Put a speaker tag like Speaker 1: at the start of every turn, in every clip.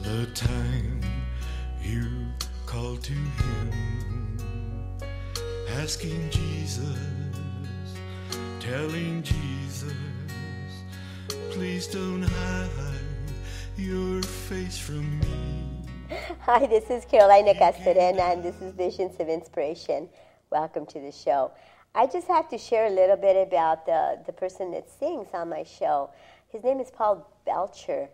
Speaker 1: the time you called to him, asking Jesus, telling Jesus, please don't hide your face from me.
Speaker 2: Hi, this is Carolina Castorena, and this is Visions of Inspiration. Welcome to the show. I just have to share a little bit about the person that sings on my show. His name is Paul Belcher,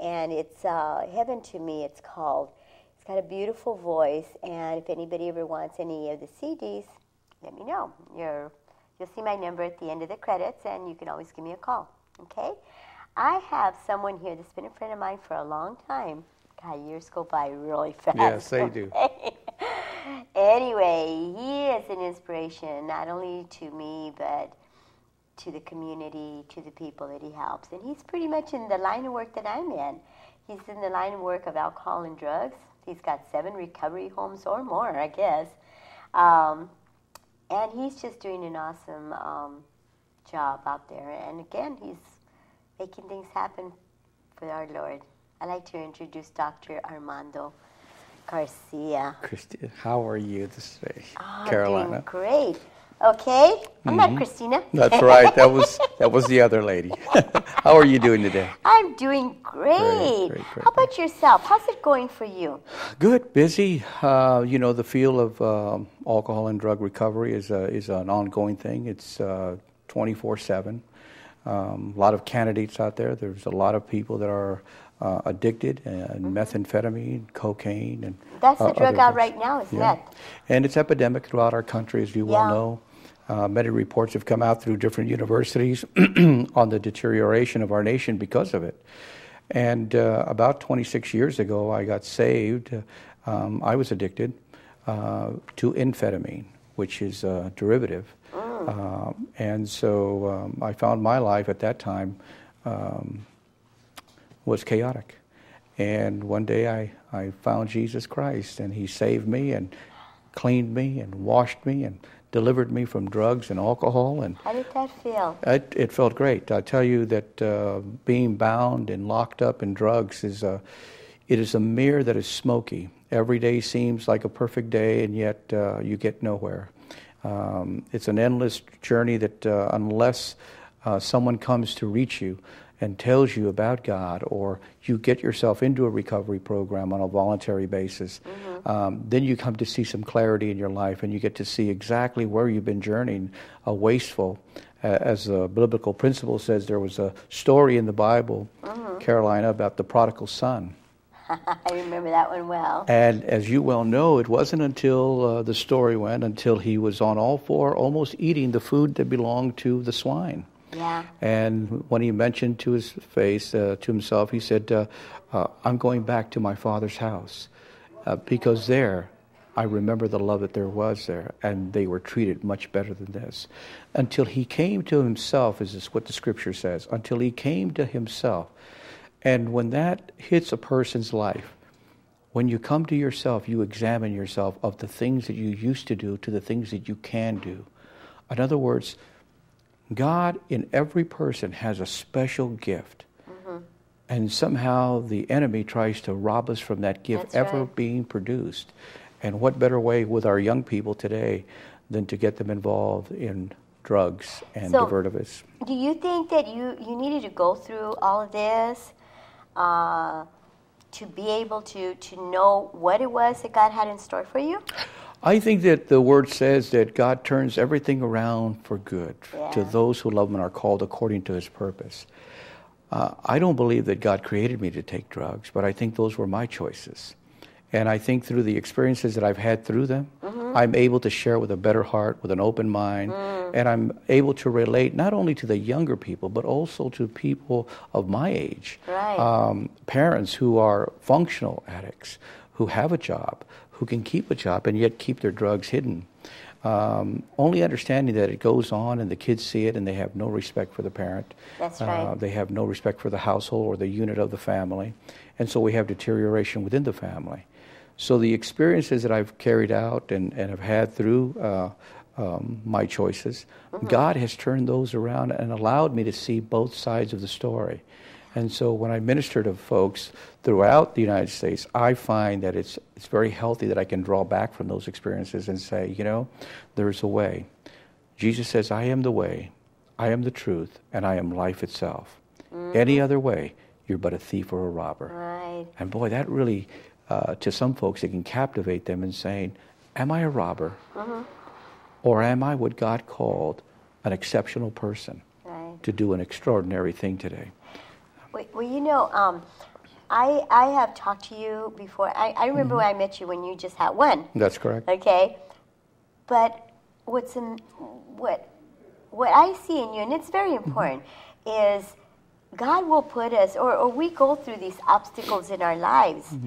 Speaker 2: and it's Heaven to Me, it's called. He's got a beautiful voice, and if anybody ever wants any of the CDs, let me know. You'll see my number at the end of the credits, and you can always give me a call, okay? I have someone here that's been a friend of mine for a long time. God, years go by really fast.
Speaker 3: Yes, they do.
Speaker 2: Anyway, he is an inspiration, not only to me, but to the community, to the people that he helps. And he's pretty much in the line of work that I'm in. He's in the line of work of alcohol and drugs. He's got 7 recovery homes or more, I guess. And he's just doing an awesome job out there. And again, he's making things happen for our Lord. I'd like to introduce Dr. Armando Garcia.
Speaker 3: Christina, how are you this day?
Speaker 2: Carolina. Doing great. Okay, I'm not Christina.
Speaker 3: That's right. That was the other lady. How are you doing today?
Speaker 2: I'm doing great. Great. How about yourself? How's it going for you?
Speaker 3: Good, busy. The field of alcohol and drug recovery is an ongoing thing. It's 24/7. A lot of candidates out there. There's a lot of people that are addicted, and methamphetamine, cocaine, and
Speaker 2: that's the drug out right now, is meth.
Speaker 3: And it's epidemic throughout our country, as you well know. Many reports have come out through different universities on the deterioration of our nation because of it. And about 26 years ago, I got saved. I was addicted to amphetamine, which is a derivative. And so I found my life at that time was chaotic. And one day I found Jesus Christ, and he saved me and cleaned me and washed me and delivered me from drugs and alcohol. And
Speaker 2: how did that feel?
Speaker 3: It felt great. I tell you that being bound and locked up in drugs it is a mirror that is smoky. Every day seems like a perfect day, and yet you get nowhere. It's an endless journey that unless someone comes to reach you and tells you about God, or you get yourself into a recovery program on a voluntary basis, then you come to see some clarity in your life, and you get to see exactly where you've been journeying, wasteful. As the biblical principle says, there was a story in the Bible, Carolina, about the prodigal son.
Speaker 2: I remember that one well.
Speaker 3: And as you well know, it wasn't until the story went until he was on all four, almost eating the food that belonged to the swine.
Speaker 2: Yeah.
Speaker 3: And when he mentioned to his face, to himself, he said, I'm going back to my father's house because there I remember the love that there was there, and they were treated much better than this. Until he came to himself, is what the scripture says, until he came to himself. And when that hits a person's life, when you come to yourself, you examine yourself of the things that you used to do to the things that you can do. In other words, God in every person has a special gift. And somehow the enemy tries to rob us from that gift being produced. And what better way with our young people today than to get them involved in drugs and divertives.
Speaker 2: Do you think that you needed to go through all of this to be able to know what it was that God had in store for you?
Speaker 3: I think that the Word says that God turns everything around for good to those who love Him and are called according to His purpose. I don't believe that God created me to take drugs, but I think those were my choices. And I think through the experiences that I've had through them, I'm able to share with a better heart, with an open mind, and I'm able to relate not only to the younger people, but also to people of my age. Parents who are functional addicts, who have a job, who can keep a job and yet keep their drugs hidden. Only understanding that it goes on and the kids see it and they have no respect for the parent.
Speaker 2: That's right.
Speaker 3: They have no respect for the household or the unit of the family. And so we have deterioration within the family. So the experiences that I've carried out and have had through my choices, God has turned those around and allowed me to see both sides of the story. And so when I minister to folks throughout the United States, I find that it's very healthy that I can draw back from those experiences and say, you know, there's a way. Jesus says, I am the way, I am the truth, and I am life itself. Any other way, you're but a thief or a robber.
Speaker 2: Right.
Speaker 3: And boy, that really, to some folks, it can captivate them in saying, am I a robber? Or am I what God called an exceptional person to do an extraordinary thing today?
Speaker 2: Well, you know, I have talked to you before. I remember when I met you when you just had one.
Speaker 3: That's correct.
Speaker 2: Okay. But what I see in you, and it's very important, is God will put us, or we go through these obstacles in our lives,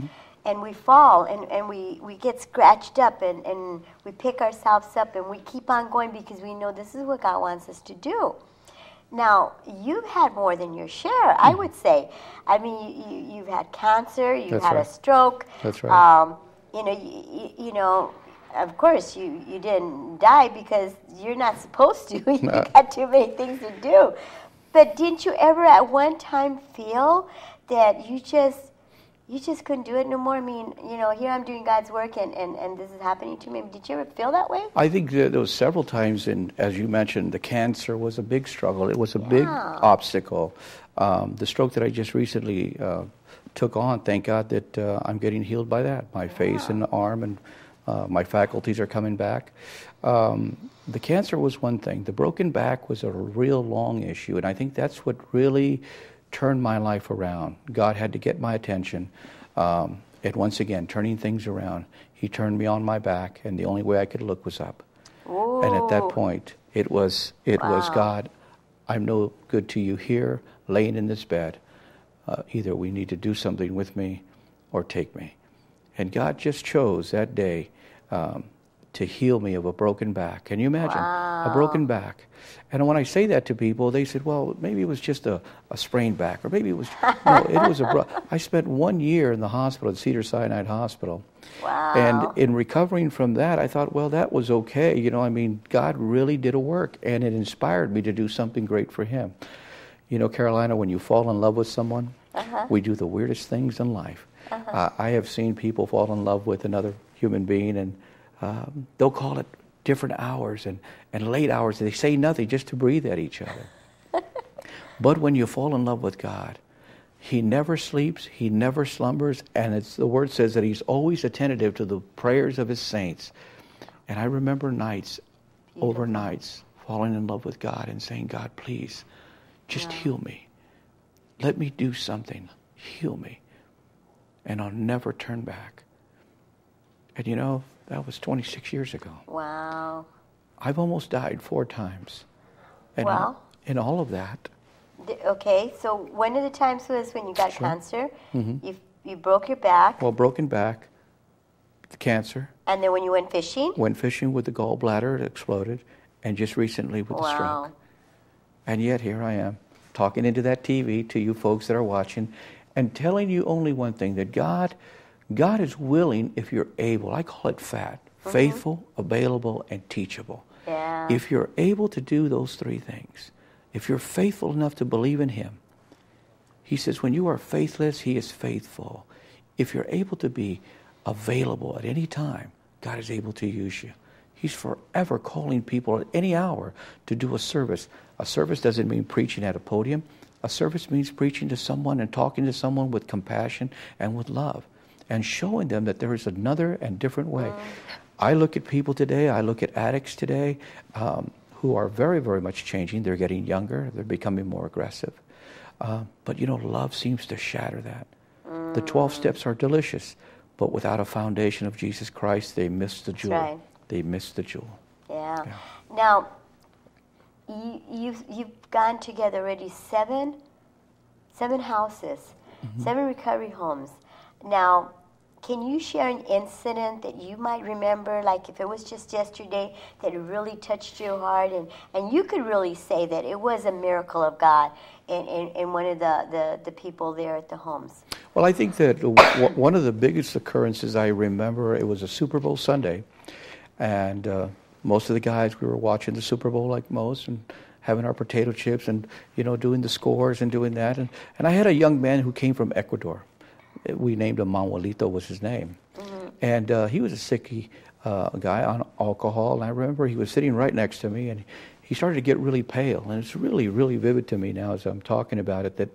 Speaker 2: and we fall, and we get scratched up, and we pick ourselves up, and we keep on going because we know this is what God wants us to do. Now, you've had more than your share, I would say. I mean, you've had cancer, you've had a stroke.
Speaker 3: That's right.
Speaker 2: You know, of course, you didn't die because you're not supposed to. You got too many things to do. But didn't you ever at one time feel that you just couldn't do it no more? I mean, you know, here I'm doing God's work and this is happening to me. Did you ever feel that way?
Speaker 3: I think there was several times, and as you mentioned, the cancer was a big struggle. It was a big obstacle. The stroke that I just recently took on, thank God that I'm getting healed by that. My face and arm and my faculties are coming back. The cancer was one thing. The broken back was a real long issue, and I think that's what really turned my life around. God had to get my attention. And once again, turning things around, He turned me on my back, and the only way I could look was up. Ooh. And at that point, it was God, I'm no good to you here, laying in this bed. Either we need to do something with me or take me. And God just chose that day to heal me of a broken back. Can you imagine? A broken back. And when I say that to people, they said, well, maybe it was just a sprained back, or maybe it was, no, it was I spent 1 year in the hospital, at Cedars-Sinai Hospital.
Speaker 2: Wow.
Speaker 3: And in recovering from that, I thought, well, that was okay. You know, I mean, God really did a work, and it inspired me to do something great for Him. You know, Carolina, when you fall in love with someone, we do the weirdest things in life. I have seen people fall in love with another human being, and they'll call it different hours and late hours. They say nothing just to breathe at each other. But when you fall in love with God, He never sleeps, He never slumbers, and the Word says that He's always attentive to the prayers of His saints. And I remember nights, overnights, falling in love with God and saying, God, please, just heal me. Let me do something. Heal me. And I'll never turn back. And you know, that was 26 years ago.
Speaker 2: Wow.
Speaker 3: I've almost died 4 times. And in all of that.
Speaker 2: Okay, so one of the times was when you got cancer. You broke your back.
Speaker 3: Well, broken back, the cancer.
Speaker 2: And then when you went fishing?
Speaker 3: Went fishing with the gallbladder, it exploded. And just recently with the stroke. And yet here I am, talking into that TV to you folks that are watching, and telling you only one thing, that God is willing if you're able. I call it FAT, faithful, available, and teachable.
Speaker 2: Yeah.
Speaker 3: If you're able to do those 3 things, if you're faithful enough to believe in Him, He says when you are faithless, He is faithful. If you're able to be available at any time, God is able to use you. He's forever calling people at any hour to do a service. A service doesn't mean preaching at a podium. A service means preaching to someone and talking to someone with compassion and with love, and showing them that there is another and different way. I look at people today, I look at addicts today, who are very, very much changing. They're getting younger, they're becoming more aggressive. But you know, love seems to shatter that. The 12 steps are delicious, but without a foundation of Jesus Christ, they miss the jewel.
Speaker 2: Right.
Speaker 3: They miss the jewel.
Speaker 2: Yeah. Now, you've gone together already 7 houses, 7 recovery homes. Now, can you share an incident that you might remember, like if it was just yesterday, that it really touched your heart, and you could really say that it was a miracle of God in one of the people there at the homes?
Speaker 3: Well, I think that one of the biggest occurrences I remember, it was a Super Bowl Sunday, and most of the guys, we were watching the Super Bowl like most, having our potato chips and, doing the scores and doing that. And I had a young man who came from Ecuador. We named him Manuelito was his name. Mm-hmm. And he was a sicky guy on alcohol. And I remember he was sitting right next to me, and he started to get really pale. And it's really, really vivid to me now as I'm talking about it that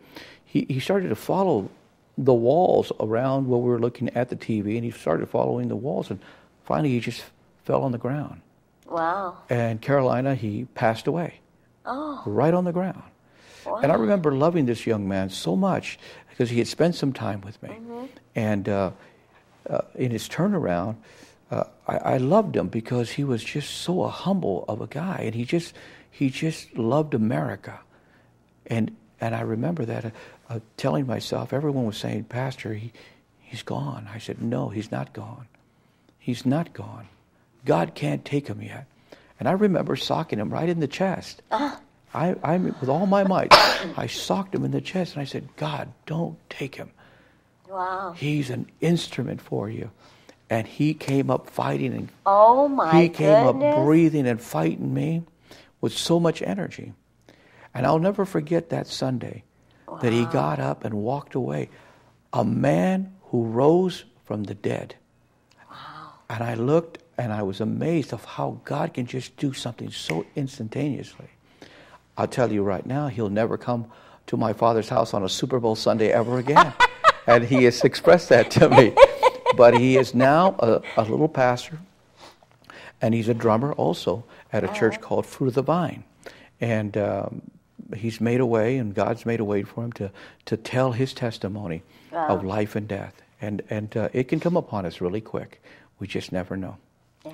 Speaker 3: he started to follow the walls around where we were looking at the TV, and he started following the walls, and finally he just fell on the ground.
Speaker 2: Wow.
Speaker 3: And Carolina, he passed away.
Speaker 2: Oh.
Speaker 3: Right on the ground. Wow. And I remember loving this young man so much because he had spent some time with me. Mm-hmm. And in his turnaround, I loved him because he was just so humble of a guy, and he just loved America. And I remember that telling myself, everyone was saying, Pastor, he's gone. I said, no, he's not gone. He's not gone. God can't take him yet. And I remember socking him right in the chest. I with all my might, I socked him in the chest, and I said, God, don't take him.
Speaker 2: Wow.
Speaker 3: He's an instrument for you. And he came up fighting, and
Speaker 2: oh my
Speaker 3: he came
Speaker 2: goodness.
Speaker 3: up breathing and fighting me with so much energy. And I'll never forget that Sunday that he got up and walked away. A man who rose from the dead.
Speaker 2: Wow.
Speaker 3: And I looked, and I was amazed of how God can just do something so instantaneously. I'll tell you right now, he'll never come to my father's house on a Super Bowl Sunday ever again. And he has expressed that to me. But he is now a little pastor, and he's a drummer also at a church called Fruit of the Vine. And he's made a way, and God's made a way for him to tell his testimony of life and death. And it can come upon us really quick. We just never know.
Speaker 2: Yeah.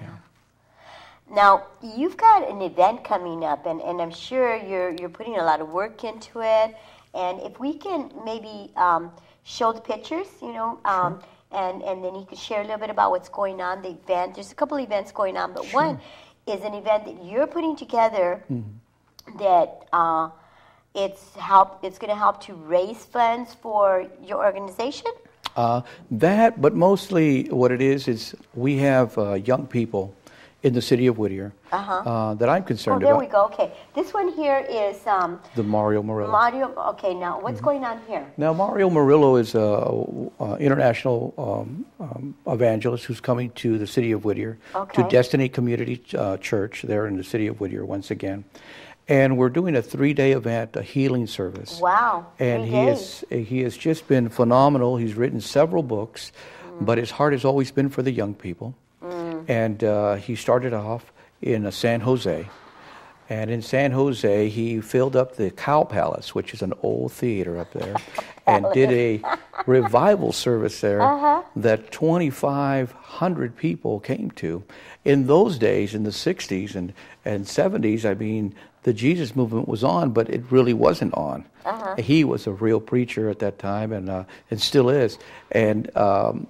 Speaker 2: Now, you've got an event coming up, and I'm sure you're putting a lot of work into it. And if we can maybe show the pictures, sure. And then you could share a little bit about what's going on, the event. There's a couple of events going on, but sure. One is an event that you're putting together that it's going to help to raise funds for your organization?
Speaker 3: That, but mostly what it is we have young people in the city of Whittier that I'm concerned about.
Speaker 2: Oh, there we go. Okay. This one here is...
Speaker 3: the Mario Murillo.
Speaker 2: Okay, now what's going on here?
Speaker 3: Now, Mario Murillo is an international evangelist who's coming to the city of Whittier, to Destiny Community Church there in the city of Whittier once again. And we're doing a 3-day event, a healing service.
Speaker 2: Wow.
Speaker 3: And he has just been phenomenal. He's written several books, but his heart has always been for the young people. And he started off in San Jose. And in San Jose, he filled up the Cow Palace, which is an old theater up there, and did a revival service there that 2,500 people came to. In those days, in the 60s and 70s, I mean, the Jesus movement was on, but it really wasn't on. He was a real preacher at that time, and still is. And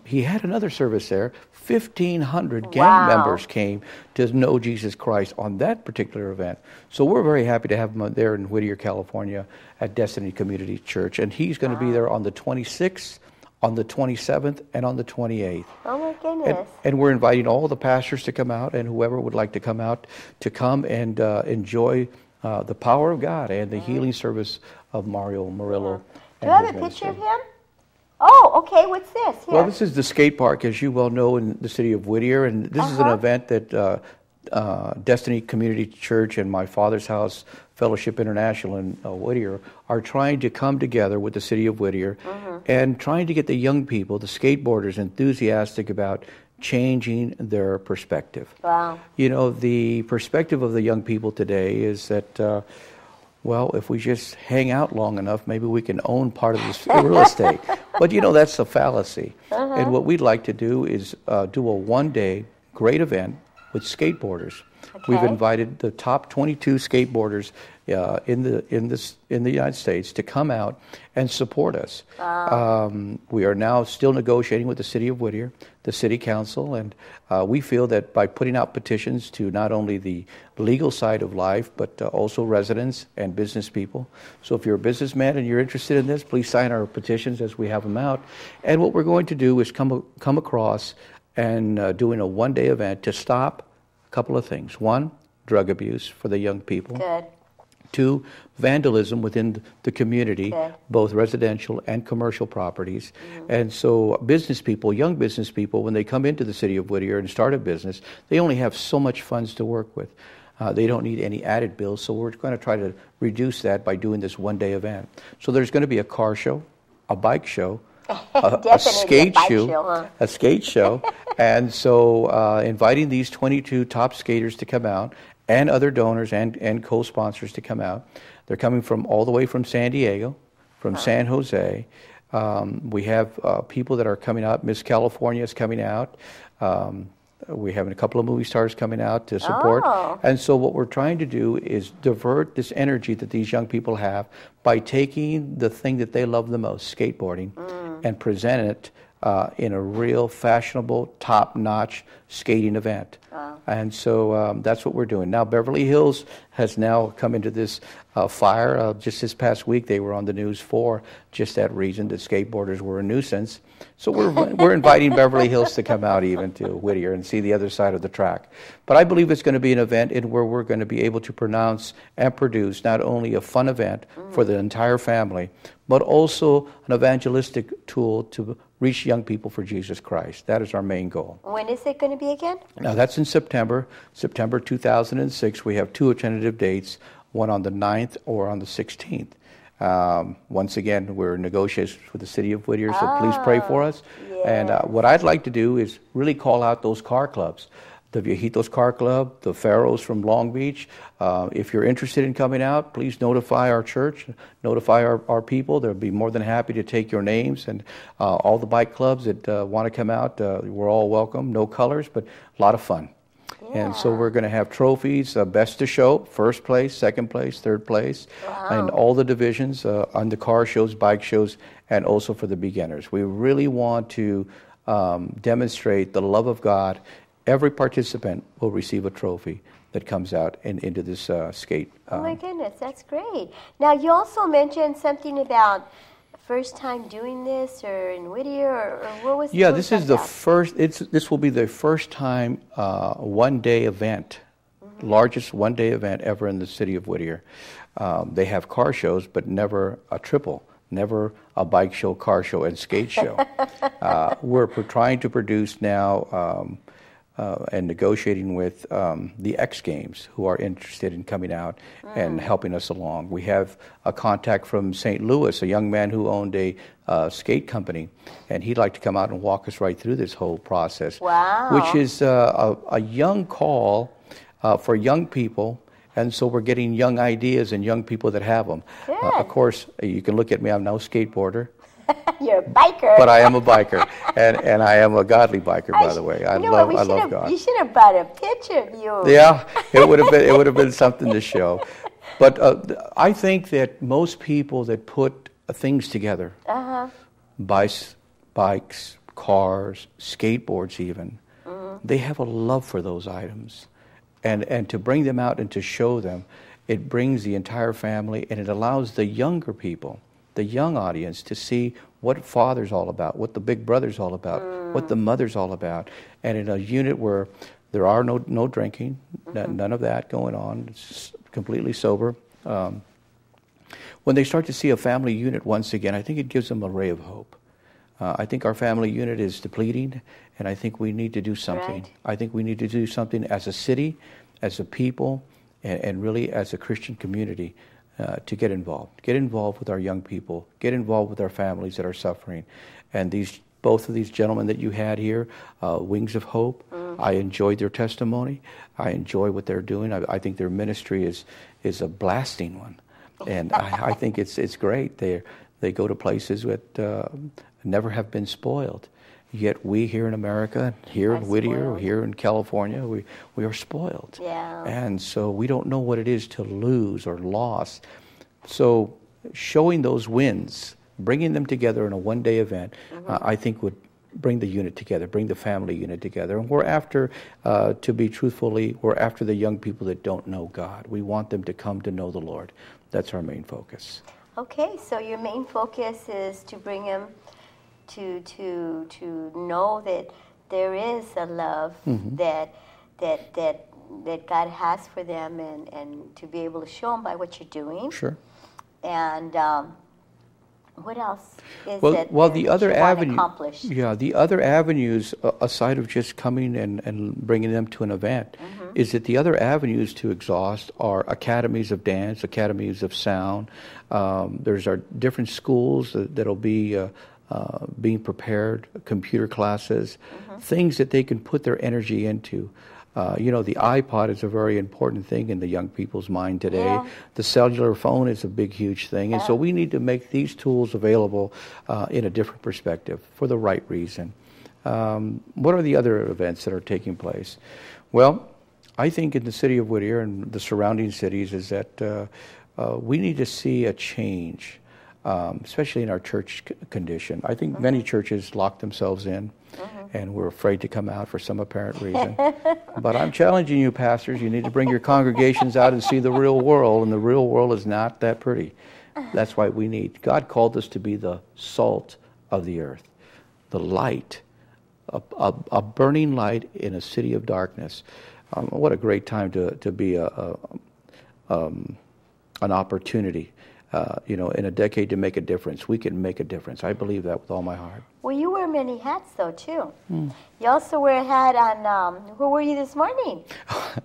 Speaker 3: he had another service there. 1,500 gang members came to know Jesus Christ on that particular event. So we're very happy to have him there in Whittier, California, at Destiny Community Church. And he's going to be there on the 26th, on the 27th, and on the 28th.
Speaker 2: Oh, my goodness.
Speaker 3: And we're inviting all the pastors to come out, and whoever would like to come out, to come and enjoy the power of God and the healing service of Mario Murillo.
Speaker 2: Do you have a picture of him? Oh, okay. What's this? Here.
Speaker 3: Well, this is the skate park, as you well know, in the city of Whittier. And this is an event that Destiny Community Church and My Father's House Fellowship International in Whittier are trying to come together with the city of Whittier and trying to get the young people, the skateboarders, enthusiastic about changing their perspective.
Speaker 2: Wow.
Speaker 3: You know, the perspective of the young people today is that, well, if we just hang out long enough, maybe we can own part of this real estate. But, you know, that's a fallacy. And what we'd like to do is do a one-day great event with skateboarders. We've invited the top 22 skateboarders in the United States to come out and support us. We are now still negotiating with the city of Whittier, the city council, and we feel that by putting out petitions to not only the legal side of life, but also residents and business people. So if you're a businessman and you're interested in this, please sign our petitions as we have them out. And what we're going to do is come across and doing a one-day event to stop a couple of things. One, drug abuse for the young people.
Speaker 2: Good.
Speaker 3: 2, vandalism within the community,
Speaker 2: Okay.
Speaker 3: both residential and commercial properties. And so business people, young business people, when they come into the city of Whittier and start a business, they only have so much funds to work with. They don't need any added bills, so we're going to try to reduce that by doing this one-day event. So there's going to be a car show, a bike show, a skate show, a skate show, and so inviting these 22 top skaters to come out, and other donors and co-sponsors to come out. They're coming from all the way from San Diego, from San Jose. We have people that are coming out. Miss California is coming out. We're having a couple of movie stars coming out to support.
Speaker 2: Oh.
Speaker 3: And so what we're trying to do is divert this energy that these young people have by taking the thing that they love the most, skateboarding, and present it in a real fashionable, top-notch skating event.
Speaker 2: Wow.
Speaker 3: And so that's what we're doing. Now, Beverly Hills has now come into this fire. Just this past week, they were on the news for just that reason, that skateboarders were a nuisance. So we're inviting Beverly Hills to come out even to Whittier and see the other side of the track. But I believe it's going to be an event in where we're going to be able to pronounce and produce not only a fun event for the entire family, but also an evangelistic tool to reach young people for Jesus Christ. That is our main goal.
Speaker 2: When is it going to be again?
Speaker 3: Now, that's in September 2006. We have 2 tentative dates, one on the 9th or on the 16th. Once again, we're in negotiations with the city of Whittier, so please pray for us.
Speaker 2: Yes.
Speaker 3: And what I'd like to do is really call out those car clubs. The Viejitos Car Club, the Pharaohs from Long Beach. If you're interested in coming out, please notify our church, notify our people. They'll be more than happy to take your names. And all the bike clubs that want to come out, we're all welcome. No colors, but a lot of fun.
Speaker 2: Yeah.
Speaker 3: And so we're going to have trophies, best to show, first place, second place, third place, and all the divisions on the car shows, bike shows, and also for the beginners. We really want to demonstrate the love of God. Every participant will receive a trophy that comes out into this skate.
Speaker 2: Oh my goodness, that's great. Now you also mentioned something about first time doing this, or in Whittier, or what was?
Speaker 3: Yeah,
Speaker 2: what
Speaker 3: this
Speaker 2: was
Speaker 3: is the
Speaker 2: about?
Speaker 3: first. This will be the first time one-day event, largest one-day event ever in the city of Whittier. They have car shows, but never a triple. Never a bike show, car show, and skate show. We're trying to produce now and negotiating with the X Games, who are interested in coming out and helping us along. We have a contact from St. Louis, a young man who owned a skate company, and he'd like to come out and walk us right through this whole process.
Speaker 2: Wow.
Speaker 3: Which is a young call for young people. And so we're getting young ideas and young people that have them. Of course, you can look at me, I'm no skateboarder.
Speaker 2: You're a biker.
Speaker 3: But I am a biker, and I am a godly biker, by the way. I love God.
Speaker 2: You should have brought a picture of you.
Speaker 3: Yeah, it would have been something to show. But I think that most people that put things together, bikes, cars, skateboards even, they have a love for those items. And to bring them out and to show them, it brings the entire family, and it allows the younger people, the young audience, to see what Father's all about, what the Big Brother's all about, what the Mother's all about. And in a unit where there are no drinking, none of that going on, it's completely sober. When they start to see a family unit once again, I think it gives them a ray of hope. I think our family unit is depleting, and I think we need to do something.
Speaker 2: Right.
Speaker 3: I think we need to do something as a city, as a people, and really as a Christian community to get involved. Get involved with our young people. Get involved with our families that are suffering. And both of these gentlemen that you had here, Wings of Hope, I enjoyed their testimony. I enjoy what they're doing. I think their ministry is a blasting one. And I think it's great. They go to places that never have been spoiled. Yet we here in America, here in Whittier, here in California, we are spoiled.
Speaker 2: Yeah.
Speaker 3: And so we don't know what it is to lose or loss. So showing those wins, bringing them together in a one-day event, I think would bring the unit together, bring the family unit together. And we're after, to be truthfully, we're after the young people that don't know God. We want them to come to know the Lord. That's our main focus.
Speaker 2: Okay, so your main focus is to bring them to know that there is a love that that God has for them, and to be able to show them by what you're doing.
Speaker 3: Sure.
Speaker 2: And what else is it
Speaker 3: Well,
Speaker 2: that
Speaker 3: the
Speaker 2: you
Speaker 3: other
Speaker 2: want to
Speaker 3: avenue,
Speaker 2: accomplish?
Speaker 3: yeah, the other avenues, aside of just coming and bringing them to an event, is that the other avenues to exhaust are academies of dance, academies of sound. There's our different schools that'll be being prepared, computer classes, things that they can put their energy into. The iPod is a very important thing in the young people's mind today.
Speaker 2: Yeah.
Speaker 3: The cellular phone is a big, huge thing. And so we need to make these tools available in a different perspective for the right reason. What are the other events that are taking place? Well, I think in the city of Whittier and the surrounding cities is that we need to see a change, especially in our church condition. I think many churches lock themselves in. And we're afraid to come out for some apparent reason. But I'm challenging you, pastors. You need to bring your congregations out and see the real world, and the real world is not that pretty. That's why God called us to be the salt of the earth, the light, a burning light in a city of darkness. What a great time to be an opportunity. In a decade to make a difference. We can make a difference. I believe that with all my heart.
Speaker 2: Well, you wear many hats, though, too. You also wear a hat on, where were you this morning?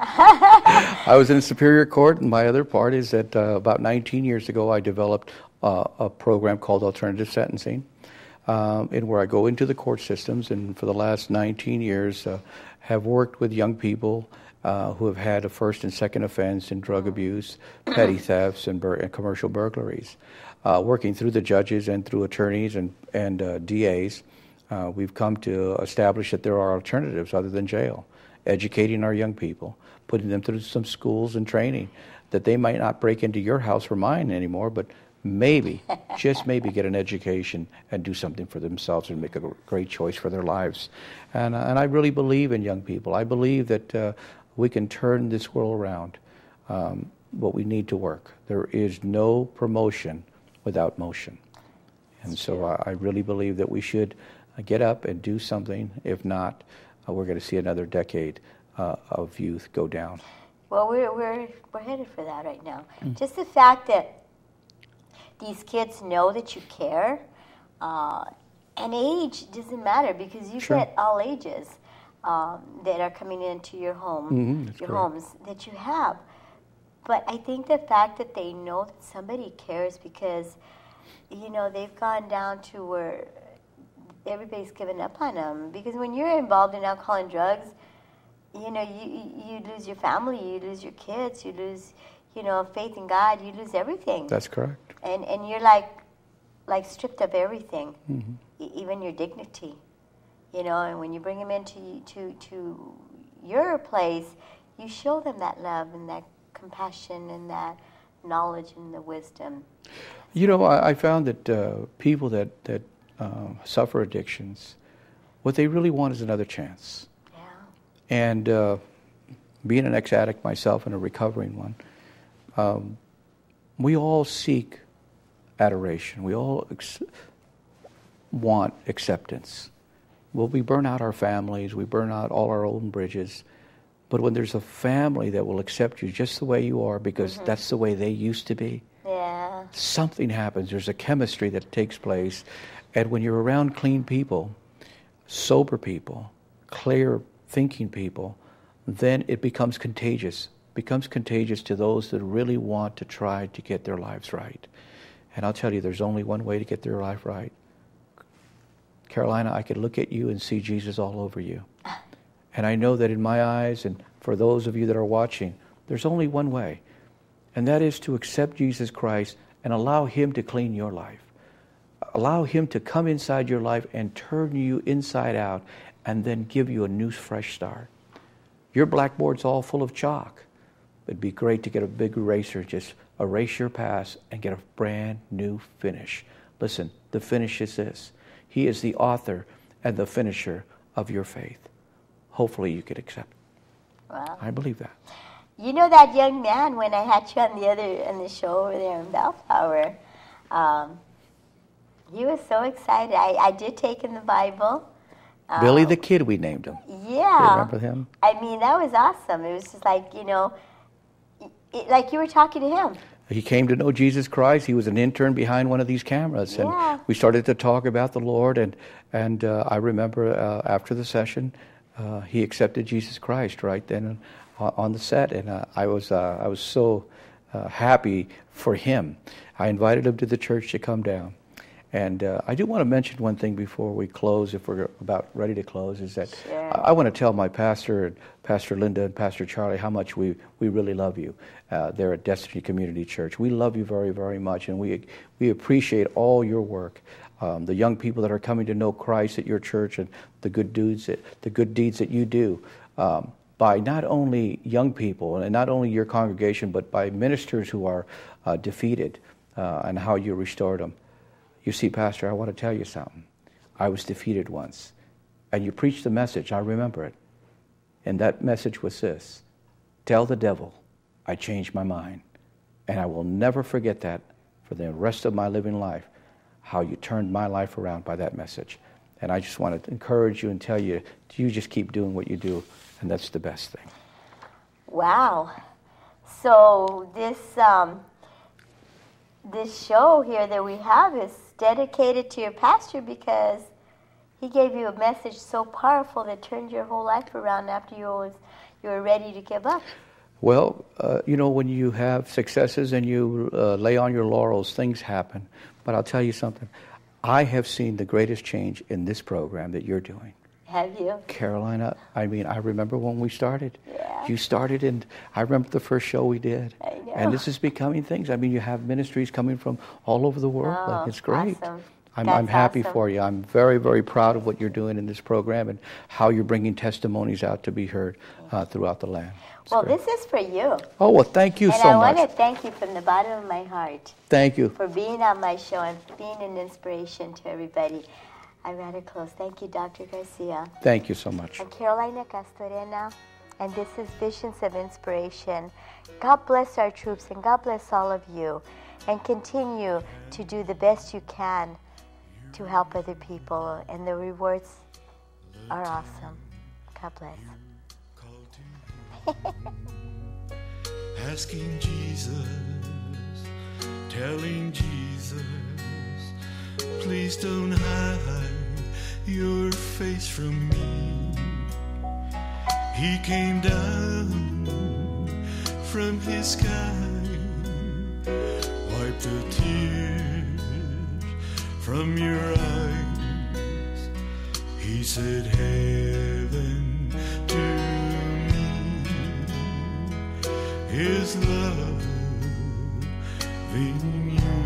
Speaker 3: I was in Superior Court, and my other part is that about 19 years ago, I developed a program called Alternative Sentencing, in where I go into the court systems, and for the last 19 years have worked with young people who have had a first and second offense in drug abuse, petty thefts, and commercial burglaries. Working through the judges and through attorneys and DAs, we've come to establish that there are alternatives other than jail. Educating our young people, putting them through some schools and training, that they might not break into your house or mine anymore, but maybe, just maybe, get an education and do something for themselves and make a great choice for their lives. And I really believe in young people. I believe that we can turn this world around, but we need to work. There is no promotion without motion. And so I really believe that we should get up and do something. If not, we're going to see another decade of youth go down.
Speaker 2: Well, we're headed for that right now. Just the fact that these kids know that you care, and age doesn't matter, because you get all ages that are coming into your home, homes that you have. But I think the fact that they know that somebody cares, because they've gone down to where everybody's given up on them. Because when you're involved in alcohol and drugs, you lose your family, you lose your kids, you lose faith in God, you lose everything.
Speaker 3: That's correct.
Speaker 2: And you're like stripped of everything, even your dignity. And when you bring them into to your place, you show them that love and that compassion and that knowledge and the wisdom.
Speaker 3: I found that people that suffer addictions, what they really want is another chance.
Speaker 2: Yeah.
Speaker 3: And being an ex-addict myself and a recovering one, we all seek adoration. We all want acceptance. Well, we burn out our families. We burn out all our own bridges. But when there's a family that will accept you just the way you are, because that's the way they used to be, something happens. There's a chemistry that takes place. And when you're around clean people, sober people, clear thinking people, then it becomes contagious. Becomes contagious to those that really want to try to get their lives right. And I'll tell you, there's only one way to get their life right. Carolina, I could look at you and see Jesus all over you. And I know that in my eyes, and for those of you that are watching, there's only one way. And that is to accept Jesus Christ and allow Him to clean your life. Allow Him to come inside your life and turn you inside out, and then give you a new, fresh start. Your blackboard's all full of chalk. It'd be great to get a big eraser, just erase your past and get a brand new finish. Listen, the finish is this. He is the author and the finisher of your faith. Hopefully you could accept it.
Speaker 2: Wow.
Speaker 3: I believe that.
Speaker 2: That young man, when I had you on the show over there in Bellflower, he was so excited. I did take in the Bible,
Speaker 3: Billy the Kid, we named him.
Speaker 2: Yeah.
Speaker 3: You remember him?
Speaker 2: I mean, that was awesome. It was just like, you know, like you were talking to him.
Speaker 3: He came to know Jesus Christ. He was an intern behind one of these cameras.
Speaker 2: Yeah.
Speaker 3: And we started to talk about the Lord. And I remember after the session, he accepted Jesus Christ right then on the set. And I was so happy for him. I invited him to the church to come down. And I do want to mention one thing before we close, if we're about ready to close, is that
Speaker 2: Sure.
Speaker 3: I want to tell my pastor, and Pastor Linda and Pastor Charlie, how much we really love you. They're at Destiny Community Church. We love you very, very much, and we appreciate all your work. The young people that are coming to know Christ at your church, and the good deeds that you do. By not only young people and not only your congregation, but by ministers who are defeated, and how you restored them. You see, Pastor, I want to tell you something. I was defeated once, and you preached the message. I remember it. And that message was this: tell the devil I changed my mind. And I will never forget that for the rest of my living life, how you turned my life around by that message. And I just want to encourage you and tell you, you just keep doing what you do, and that's the best thing.
Speaker 2: Wow. So this show here that we have is dedicated to your pastor because he gave you a message so powerful that turned your whole life around after you were ready to give up.
Speaker 3: Well, you know, when you have successes and you lay on your laurels, things happen. But I'll tell you something. I have seen the greatest change in this program that you're doing.
Speaker 2: Have you?
Speaker 3: Carolina, I mean, I remember when we started.
Speaker 2: Yeah.
Speaker 3: You started, and I remember the first show we did.
Speaker 2: I know.
Speaker 3: And this is becoming things. I mean, you have ministries coming from all over the world.
Speaker 2: Oh,
Speaker 3: Like, it's great.
Speaker 2: awesome.
Speaker 3: I'm happy
Speaker 2: awesome.
Speaker 3: for you. I'm very, very proud of what you're doing in this program and how you're bringing testimonies out to be heard throughout the land. It's
Speaker 2: Well,
Speaker 3: great.
Speaker 2: this is for you.
Speaker 3: Oh, well, thank you
Speaker 2: And
Speaker 3: so
Speaker 2: I
Speaker 3: much.
Speaker 2: want to thank you from the bottom of my heart
Speaker 3: Thank you.
Speaker 2: for being on my show and being an inspiration to everybody. I'd rather close. Thank you, Dr. Garcia.
Speaker 3: Thank you so much.
Speaker 2: I'm Carolina Castorena, and this is Visions of Inspiration. God bless our troops, and God bless all of you, and continue to do the best you can to help other people, and the rewards are awesome. God bless.
Speaker 1: Asking Jesus, telling Jesus, please don't hide your face from me. He came down from his sky, wiped the tears from your eyes. He said, heaven to me is loving you.